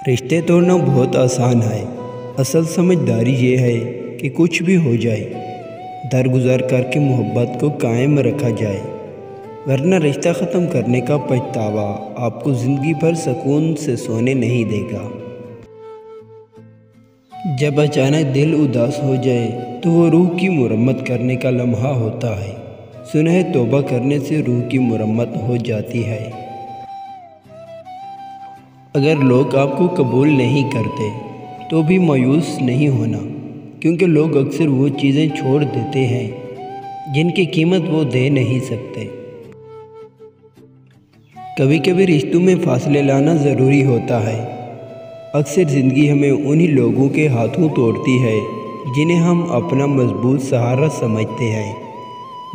رشتے توڑنا بہت آسان ہے، اصل سمجھداری یہ ہے کہ کچھ بھی ہو جائے درگزر کر کے محبت کو قائم رکھا جائے، ورنہ رشتہ ختم کرنے کا پچھتاوا آپ کو زندگی بھر سکون سے سونے نہیں دے گا۔ جب اچانک دل اداس ہو جائے تو وہ روح کی مرمت کرنے کا لمحہ ہوتا ہے۔ سنہ توبہ کرنے سے روح کی مرمت ہو جاتی ہے۔ اگر لوگ آپ کو قبول نہیں کرتے تو بھی مایوس نہیں ہونا، کیونکہ لوگ اکثر وہ چیزیں چھوڑ دیتے ہیں جن کی قیمت وہ دے نہیں سکتے۔ کبھی کبھی رشتوں میں فاصلے لانا ضروری ہوتا ہے۔ اکثر زندگی ہمیں انہی لوگوں کے ہاتھوں توڑتی ہے جنہیں ہم اپنا مضبوط سہارا سمجھتے ہیں۔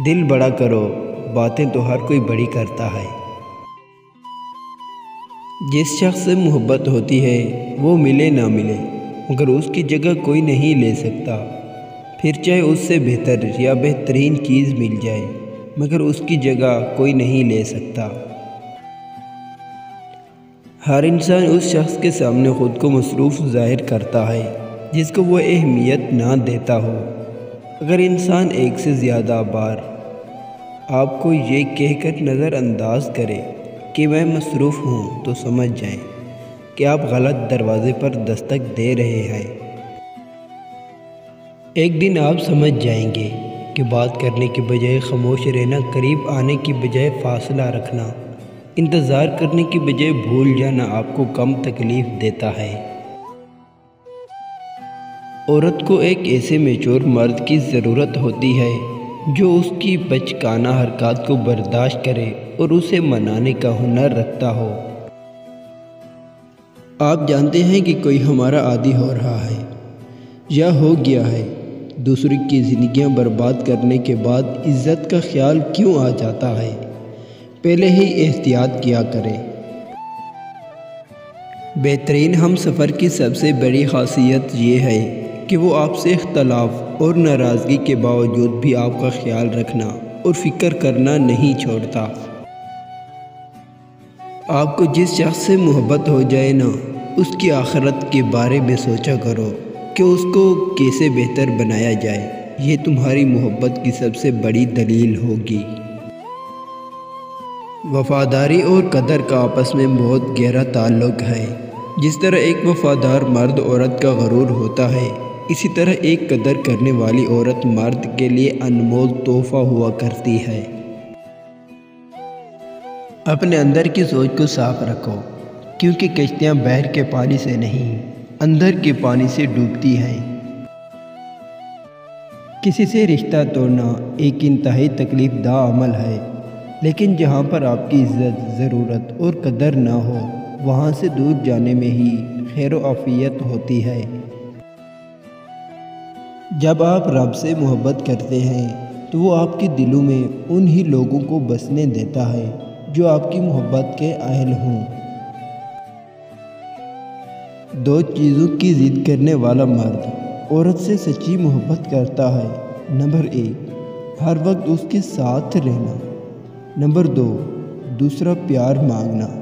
دل بڑا کرو، باتیں تو ہر کوئی بڑی کرتا ہے۔ جس شخص سے محبت ہوتی ہے وہ ملے نہ ملے مگر اس کی جگہ کوئی نہیں لے سکتا، پھر چاہے اس سے بہتر یا بہترین چیز مل جائے مگر اس کی جگہ کوئی نہیں لے سکتا۔ ہر انسان اس شخص کے سامنے خود کو مصروف ظاہر کرتا ہے جس کو وہ اہمیت نہ دیتا ہو۔ اگر انسان ایک سے زیادہ بار آپ کو یہ کہہ کر نظر انداز کرے کہ میں مصروف ہوں تو سمجھ جائیں کہ آپ غلط دروازے پر دستک دے رہے ہیں۔ ایک دن آپ سمجھ جائیں گے کہ بات کرنے کی بجائے خاموش رہنا، قریب آنے کی بجائے فاصلہ رکھنا، انتظار کرنے کی بجائے بھول جانا آپ کو کم تکلیف دیتا ہے۔ عورت کو ایک ایسے میچور مرد کی ضرورت ہوتی ہے جو اس کی بچکانہ حرکات کو برداشت کرے اور اسے منانے کا ہنر رکھتا ہو۔ آپ جانتے ہیں کہ کوئی ہمارا عادی ہو رہا ہے یا ہو گیا ہے، دوسرے کی زندگیاں برباد کرنے کے بعد عزت کا خیال کیوں آ جاتا ہے؟ پہلے ہی احتیاط کیا کرے۔ بہترین ہم سفر کی سب سے بڑی خاصیت یہ ہے کہ وہ آپ سے اختلاف اور ناراضگی کے باوجود بھی آپ کا خیال رکھنا اور فکر کرنا نہیں چھوڑتا۔ آپ کو جس شخص سے محبت ہو جائے نا، اس کی آخرت کے بارے میں سوچا کرو کہ اس کو کیسے بہتر بنایا جائے، یہ تمہاری محبت کی سب سے بڑی دلیل ہوگی۔ وفاداری اور قدر کا آپس میں بہت گہرا تعلق ہے۔ جس طرح ایک وفادار مرد عورت کا غرور ہوتا ہے، اسی طرح ایک قدر کرنے والی عورت مرد کے لیے انمول تحفہ ہوا کرتی ہے۔ اپنے اندر کی سوچ کو صاف رکھو، کیونکہ کشتیاں بحر کے پانی سے نہیں، اندر کے پانی سے ڈوبتی ہیں۔ کسی سے رشتہ توڑنا ایک انتہائی تکلیف دہ عمل ہے، لیکن جہاں پر آپ کی عزت، ضرورت اور قدر نہ ہو، وہاں سے دور جانے میں ہی خیر و عافیت ہوتی ہے۔ جب آپ رب سے محبت کرتے ہیں تو وہ آپ کے دلوں میں انہی لوگوں کو بسنے دیتا ہے جو آپ کی محبت کے اہل ہوں۔ دو چیزوں کی ضد کرنے والا مرد عورت سے سچی محبت کرتا ہے۔ نمبر 1، ہر وقت اس کے ساتھ رہنا۔ نمبر 2، دوسرا پیار مانگنا۔